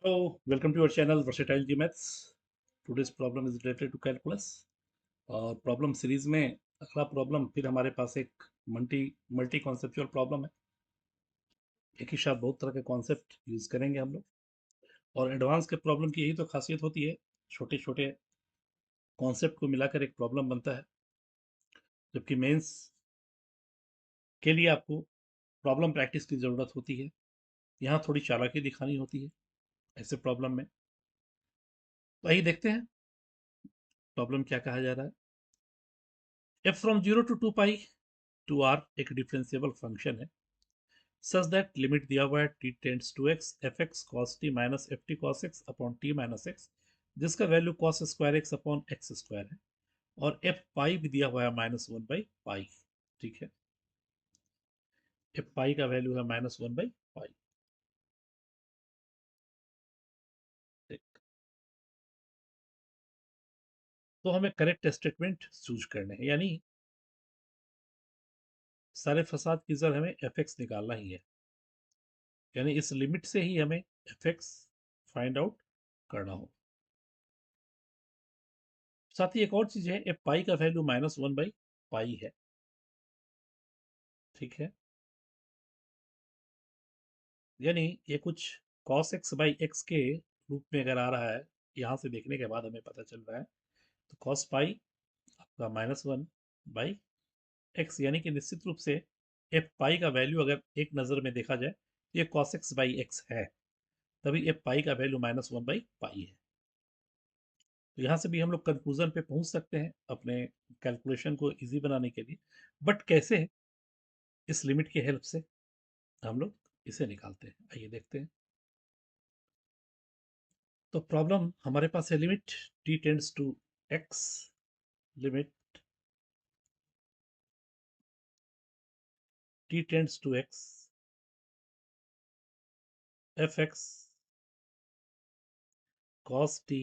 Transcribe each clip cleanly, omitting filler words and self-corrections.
Hello, welcome to our channel Versatile GMaths. Today's problem is related to calculus. और problem series में अगला problem फिर हमारे पास एक मल्टी मल्टी कॉन्सेप्चुअल प्रॉब्लम है। एक ही साथ बहुत तरह के कॉन्सेप्ट यूज करेंगे हम लोग। और एडवांस के प्रॉब्लम की यही तो खासियत होती है, छोटे छोटे कॉन्सेप्ट को मिलाकर एक प्रॉब्लम बनता है। जबकि मेंस के लिए आपको प्रॉब्लम प्रैक्टिस की ज़रूरत होती है। यहाँ थोड़ी चालाकी दिखानी होती है ऐसे प्रॉब्लम में। तो आइए देखते हैं प्रॉब्लम क्या कहा जा रहा है। F from 0 to 2 pi to R एक डिफरेंशिएबल फंक्शन है such that लिमिट दिया हुआ है t tends to x F x cos t minus F T cos x upon T minus x, जिसका value cos square x upon x square है। और F पाई भी दिया हुआ है -1/पाई। ठीक है, एफ पाई का वैल्यू है -1/पाई। तो हमें करेक्ट स्टेटमेंट चूज करने हैं, यानी सारे फसाद की जड़ हमें एफ एक्स निकालना ही है। यानी इस लिमिट से ही हमें एफ एक्स फाइंड आउट करना हो। साथ ही एक और चीज है, एफ पाई का वैल्यू -1/पाई है। ठीक है, यानी ये कुछ cos x बाई एक्स के रूप में अगर आ रहा है, यहाँ से देखने के बाद हमें पता चल रहा है, तो cos पाई आपका -1/x, यानी कि निश्चित रूप से एफ पाई का वैल्यू अगर एक नज़र में देखा जाए तो ये cos x बाई एक्स है, तभी एफ पाई का वैल्यू -1/पाई है। तो यहाँ से भी हम लोग कंक्लूजन पे पहुंच सकते हैं अपने कैलकुलेशन को इजी बनाने के लिए। बट कैसे? इस लिमिट की हेल्प से हम लोग इसे निकालते हैं। आइए देखते हैं। तो प्रॉब्लम हमारे पास है, limit t tends to x, limit t tends to x F x cos t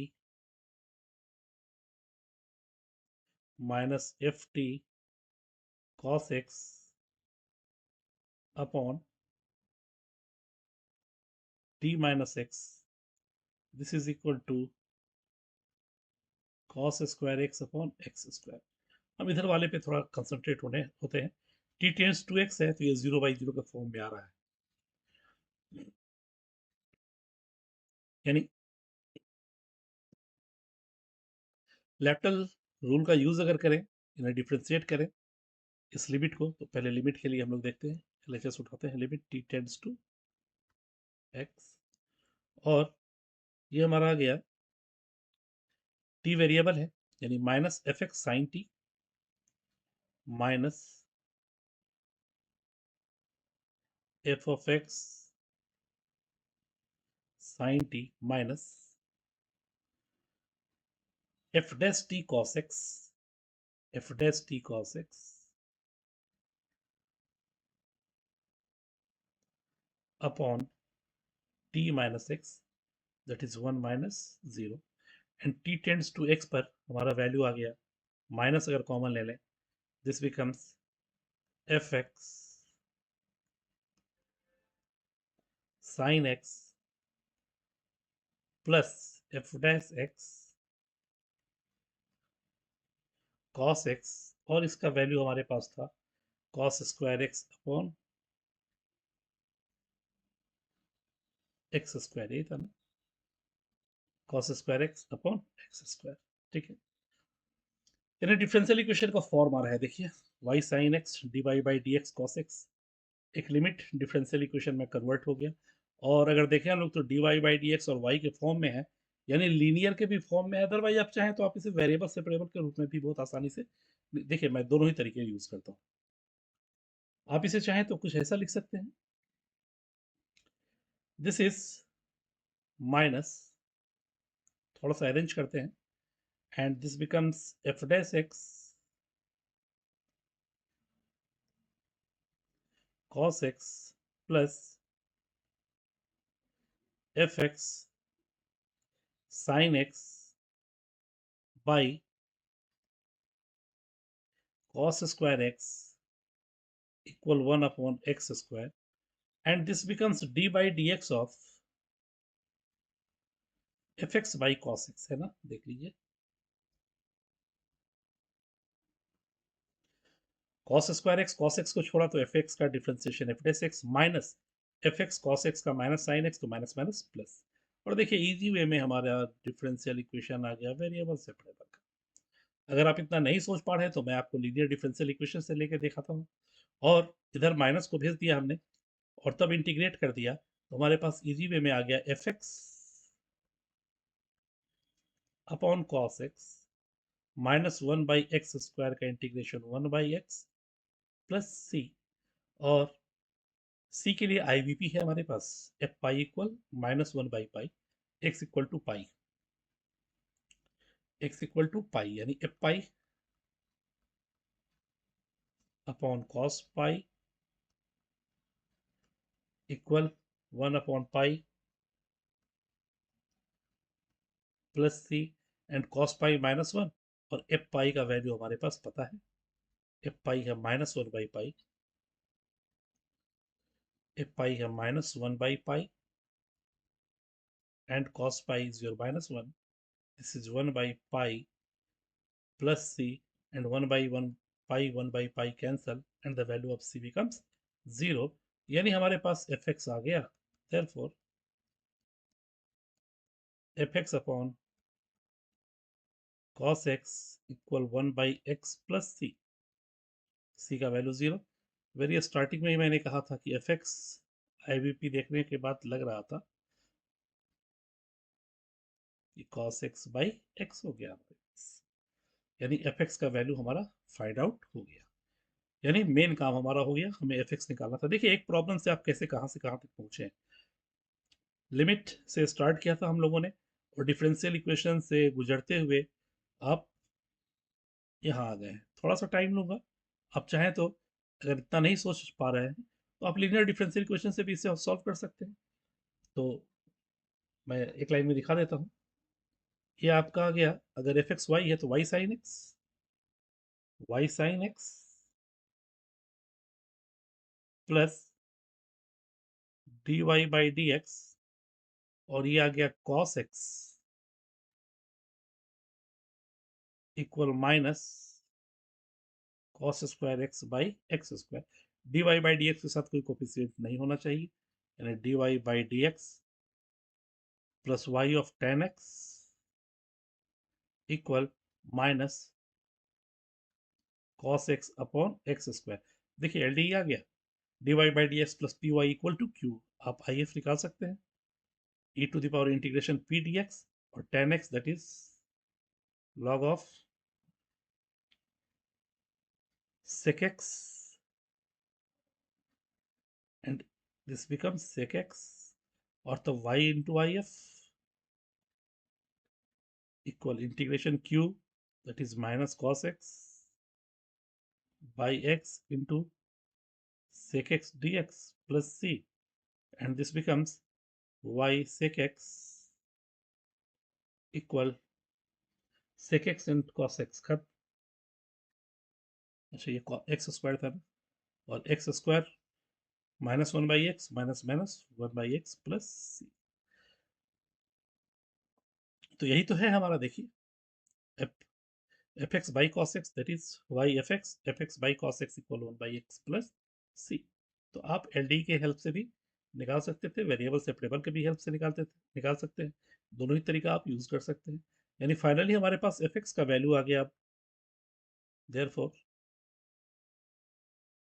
minus F T cos x upon t minus X, this is equal to cos square x upon x square. हम इधर वाले पे थोड़ा concentrate होते हैं। t tends to x है तो ये 0/0 के फॉर्म में आ रहा है, यानी लेफ्टल रूल का यूज अगर करें, इन्हें डिफ्रेंशिएट करें इस लिमिट को, तो पहले लिमिट के लिए हम लोग देखते हैं, एलएचएस उठाते हैं। Limit t tends to x, और ये हमारा आ गया, t वेरिएबल है, यानी minus F X sine T minus F of X sine T minus F dash T cos X, F dash T cos x upon T minus X, that is 1 - 0। And t tends to x पर हमारा value आ गया, minus अगर common ले लें, this becomes F X sine X plus F dash X cos X, और इसका value हमारे पास था cos square x upon x square, ये था ना, cos square x upon x square. ठीक है, यानी डिफरेंशियल इक्वेशन का फॉर्म आ रहा है, देखिए Y sine x D Y by D X cos X, एक लिमिट डिफरेंशियल इक्वेशन में कन्वर्ट हो गया। और अगर देखें हम लोग तो D Y by D x और वाई के फॉर्म में है, यानी लीनियर के भी फॉर्म में है। अदरवाइज आप चाहें तो आप इसे वेरिएबल सेपरेबल के रूप में भी बहुत आसानी से, देखिए मैं दोनों ही तरीके यूज करता हूँ। आप इसे चाहें तो कुछ ऐसा लिख सकते हैं, दिस इज माइनस, थोड़ा सा अरेंज करते हैं, and this becomes F dash x cos x plus fx sin x by cos square x equal 1 upon x square, and this becomes d by dx of f x by cos x है ना, देख लीजिए। cos x को छोड़ा तो f x का differentiation f dash x minus F x cos x का minus sine x, तो माइनस माइनस प्लस। और देखिए इजी वे में हमारा डिफरेंशियल इक्वेशन आ गया वेरिएबल सेपरेबल का। अगर आप इतना नहीं सोच पा रहे हैं तो मैं आपको लीनियर डिफरेंशियल इक्वेशन से लेके दिखाता हूँ। और इधर माइनस को भेज दिया हमने और तब इंटीग्रेट कर दिया, तो हमारे पास इजी वे में आ गया F x upon cos x minus one by X square का integration one by x plus सी। और सी के लिए आईवीपी है हमारे पास, F pi equal minus one by pi, x equal to pi, x equal to पाई यानी F pi upon cos pi equal one upon pi plus C and cos pi minus one. और F पाई का value हमारे पास पता है, F pi है minus one by pi, f pi है minus one by pi and cos pi is your minus 1. This is 1 by pi plus c, and 1 by 1 by pi cancel and the value of c becomes 0. यानी हमारे पास fx आ गया। therefore fx upon cos x equal 1 by x plus c, c का value 0। Very starting में ही मैंने कहा था कि fx IVP देखने के बाद लग रहा था कि cos x by x हो गया हमारे पास, यानी fx का वैल्यू हमारा फाइंड आउट हो गया। यानी मेन काम हमारा हो गया, हमें एफ एक्स निकालना था। देखिए एक प्रॉब्लम से आप कैसे कहाँ से कहाँ तक पहुंचे हैं। लिमिट से स्टार्ट किया था हम लोगों ने और डिफरेंशियल इक्वेशन से गुजरते हुए आप यहाँ आ गए। थोड़ा सा टाइम लूंगा, आप चाहें तो अगर इतना नहीं सोच पा रहे हैं तो आप लीनियर डिफरेंशियल इक्वेशन से भी इसे सॉल्व कर सकते हैं। तो मैं एक लाइन में दिखा देता हूँ। ये आपका आ गया, अगर एफ एक्स वाई है तो Y sine X plus D Y by D x, और ये आ गया cos x equal minus cos square X by X square. D Y by D X के साथ कोई कोफिशिएंट नहीं होना चाहिए, यानी D Y by D X plus Y of tan X equal minus cos x upon x square. देखिए L D आ गया, D Y by D X plus P Y equal to q. आप I F निकाल सकते हैं, e to the power integration p d x और tan x that is log of sec x, and this becomes sec x, or the y into if equal integration q, that is minus cos x by x into sec x dx plus c, and this becomes y sec x equal sec x and cos x खत्म। अच्छा ये x square था ना, और x square minus one by x minus minus one by x plus c. तो यही तो है हमारा, देखिए f x by cos x that is y f x by cos x equal one by x plus c. तो आप L D के help से भी निकाल सकते थे, वेरिएबल सेपरेबल के भी हेल्प से निकाल सकते हैं। दोनों ही तरीका आप यूज कर सकते हैं। यानी फाइनली हमारे पास एफ एक्स का वैल्यू आ गया। Therefore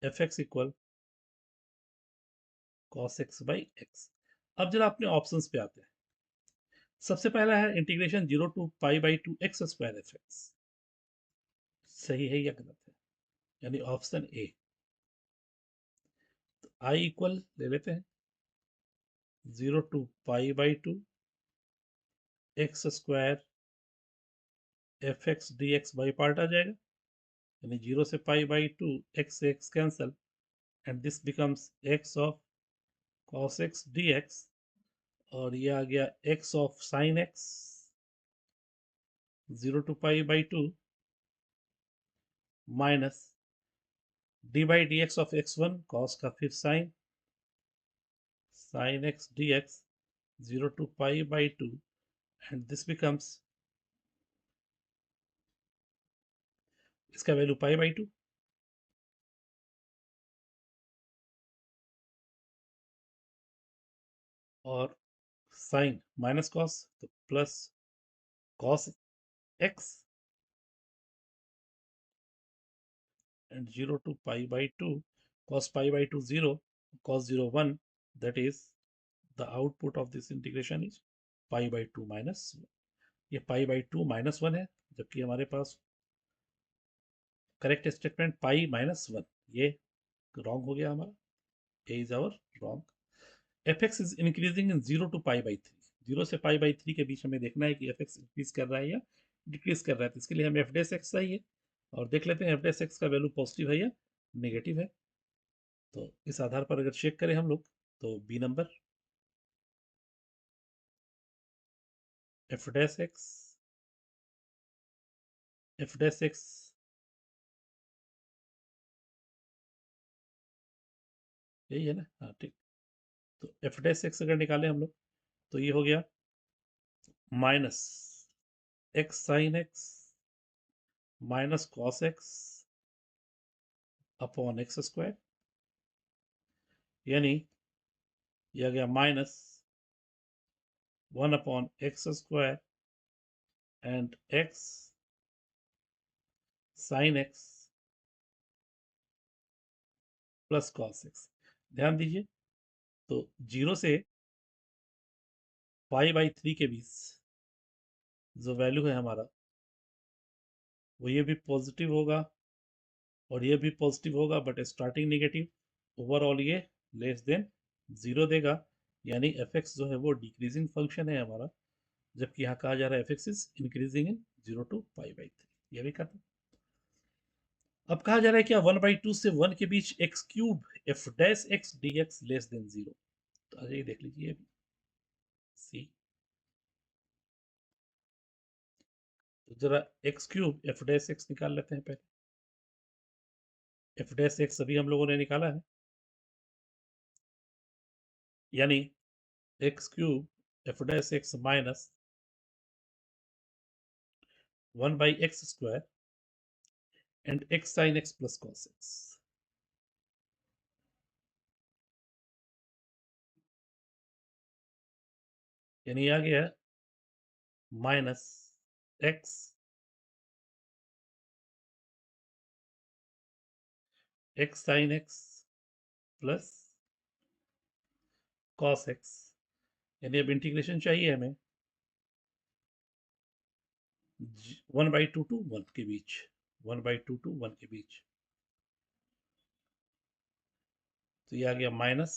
F x equal cos x by x. अब जरा अपने ऑप्शंस पे आते हैं। सबसे पहला है integration zero to pi by two x square F X, सही है या गलत है, यानी ऑप्शन ए। तो आई इक्वल ले लेते हैं zero to pi by two x square F x d x by part आ जाएगा, यानी जीरो से पाई बाई टू एक्स से x cancel, and this becomes x of cos x d x, और ये आ गया x of sine x zero to pi by two minus d by D x of x one cos का फिर sine x d x zero to pi by to and this becomes, इसका value pi by 2, और sign minus cos तो plus cos x, and 0 to pi by 2 cos pi by 2 0 cos 0 1, that is the output of this integration is pi by 2 minus 1. ये pi by 2 minus 1 है, जबकि हमारे पास correct statement pi minus 1, ये wrong हो गया हमारा, A is our wrong. F x is increasing in 0 to pi by 3, 0 से पाई बाई 3 के बीच हमें देखना है कि एफ एक्स इंक्रीज कर रहा है या डिक्रीज कर रहा है, तो इसके लिए हम एफ डेस एक्स चाहिए, और देख लेते हैं एफ डेस एक्स का वैल्यू पॉजिटिव है या नेगेटिव है। तो इस आधार पर अगर चेक करें हम लोग, तो B number F dash X, F dash X यही है ना, हाँ ठीक। तो एफ डैश एक्स अगर निकालें हम लोग, तो ये हो गया minus x sine x minus cos x upon x square, यानी ये आ गया minus 1 upon x square and x sine X plus cos x. ध्यान दीजिए, तो 0 से पाई बाई 3 के बीच जो वैल्यू है हमारा, वो ये भी पॉजिटिव होगा और ये भी पॉजिटिव होगा, बट स्टार्टिंग नेगेटिव, ओवरऑल ये लेस देन 0 देगा, यानी एफ एक्स जो है वो डिक्रीजिंग फंक्शन है हमारा, जबकि यहाँ कहा जा रहा है F x is increasing in 0 to pi by 3, ये भी खत्म। अब कहा जा रहा है क्या 1 बाई 2 से 1 के बीच x cube f dash x d x less than 0, तो आइए देख लीजिए सी, तो जरा x cube f dash x निकाल लेते हैं पहले। एफ डैश एक्स अभी हम लोगों ने निकाला है, यानी x cube f dash x minus 1 by X square and x sine X plus cos x, यानी आ गया minus x x sine X plus cos x, यानी अब इंटीग्रेशन चाहिए हमें 1 बाई 2 टू 1 के बीच, 1 बाई 2 टू 1 के बीच, तो ये आ गया minus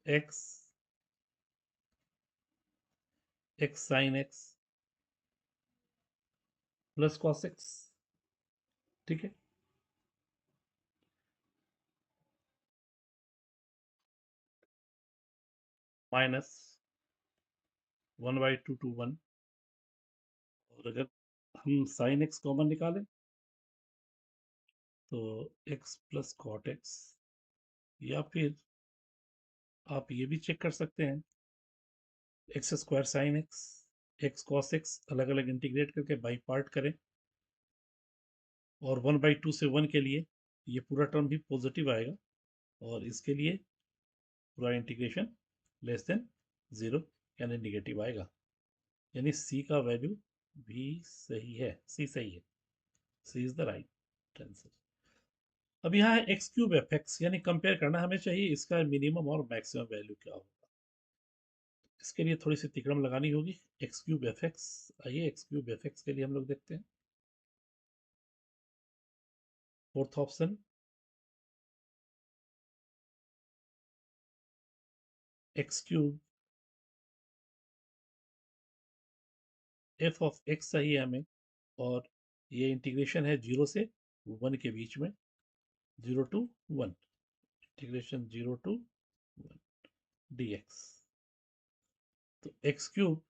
x x sine X plus cos x, ठीक है। माइनस 1 बाई 2 टू 1, और अगर हम साइन एक्स कॉमन निकालें तो एक्स प्लस कॉट एक्स, या फिर आप ये भी चेक कर सकते हैं x square sine x x cos x अलग अलग इंटीग्रेट करके बाई पार्ट करें, और 1 बाई 2 से 1 के लिए ये पूरा टर्म भी पॉजिटिव आएगा, और इसके लिए पूरा इंटीग्रेशन लेस देन 0 यानी निगेटिव आएगा, यानी सी का वैल्यू भी सही है, सी सही है, सी इज द राइट आंसर। अब यहाँ है एक्स क्यूब एफ एक्स, यानी कंपेयर करना हमें चाहिए इसका मिनिमम और मैक्सिमम वैल्यू क्या होगा, इसके लिए थोड़ी सी तिकड़म लगानी होगी। एक्स क्यूब एफ एक्स, आइए एक्स क्यूब एफ एक्स के लिए हम लोग देखते हैं, fourth option x cube F of x चाहिए हमें, और ये इंटीग्रेशन है 0 से 1 के बीच में, 0 to 1, integration 0 to 1 d x, तो एक्स क्यूब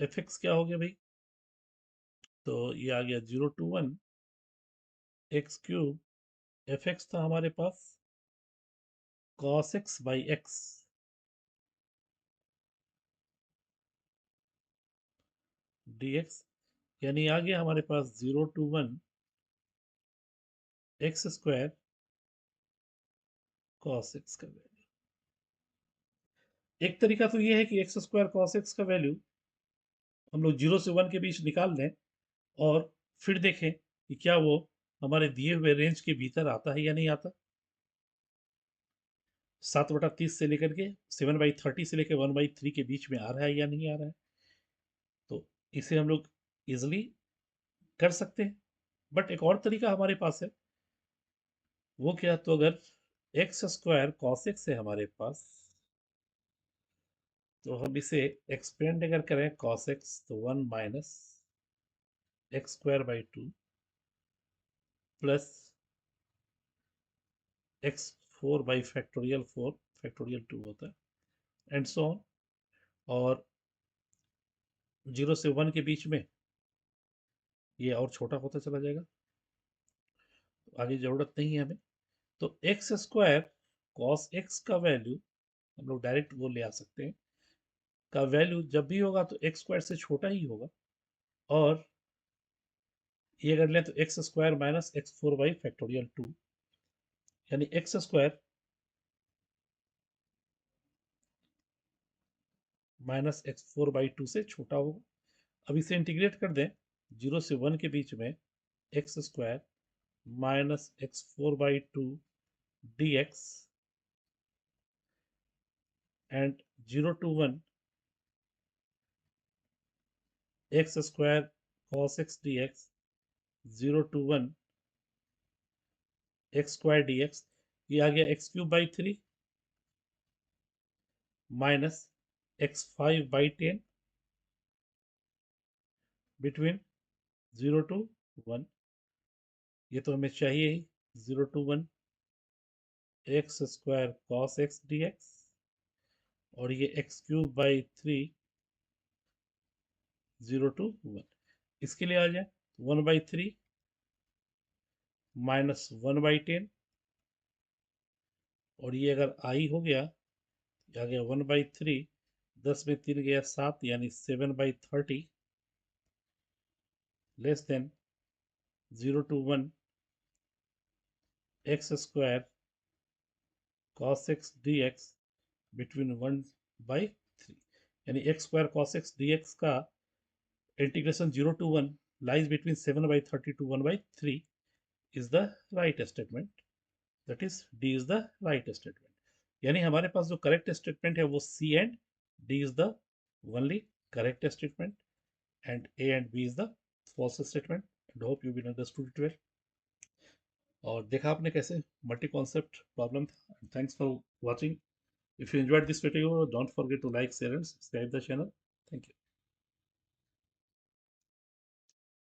एफ एक्स क्या हो गया भाई, तो ये आ गया 0 to 1 x cube f x था हमारे पास cos x by x, dx, यानी आ गया हमारे पास 0 to 1 x square cos x का वैल्यू। एक तरीका तो ये है कि x स्क्वायर cos x का वैल्यू हम लोग 0 से 1 के बीच निकाल लें और फिर देखें कि क्या वो हमारे दिए हुए रेंज के भीतर आता है या नहीं आता। 7/30 से लेकर के 7/30 से लेकर 1/3 के बीच में आ रहा है या नहीं आ रहा है। तो इसे हम लोग इजिली कर सकते हैं। बट एक और तरीका हमारे पास है, वो क्या, तो अगर एक्स स्क्वायर कॉस एक्स है हमारे पास, तो हम इसे एक्सपेंड अगर करें कॉस एक्स तो 1 minus x square by 2 plus x 4 by factorial 4 factorial 2 होता है एंड सो ऑन। और 0 से 1 के बीच में ये और छोटा होता चला जाएगा, तो आगे ज़रूरत नहीं है हमें। तो एक्स स्क्वायर कॉस एक्स का वैल्यू हम लोग डायरेक्ट वो ले आ सकते हैं, का वैल्यू जब भी होगा तो एक्स स्क्वायर से छोटा ही होगा। और ये कर लें तो x square minus x 4 by factorial 2, यानी x square minus x 4 by 2 से छोटा होगा। अब इसे इंटीग्रेट कर दें 0 से 1 के बीच में, x square minus x 4 by 2 D x and 0 to 1 x square cos x d x, 0 to 1 x square D x, ये आ गया x cube by 3 minus x 5 by 10 between 0 to 1, ये तो हमें चाहिए ही, 0 to 1 x square cos x d x, और ये x cube by 3 0 to 1, इसके लिए आ जाए 1/3 माइनस 1/10, और ये अगर आई हो गया, आ गया 1/3, 10 में 3 गया 7, यानी 7/30 less than 0 to 1 x square cos x d x between 1/3, यानी x square cos x d x का integration 0 to 1 lies between 7/30 to 1/3 is the right statement, that is D is the right statement। यानी हमारे पास जो correct statement है वो C and D is the only correct statement and A and B is the false statement, and hope you will understood it well। और देखा आपने कैसे multi concept problem था। Thanks for watching. If you enjoyed this video, don't forget to like, share and subscribe the channel। Thank you।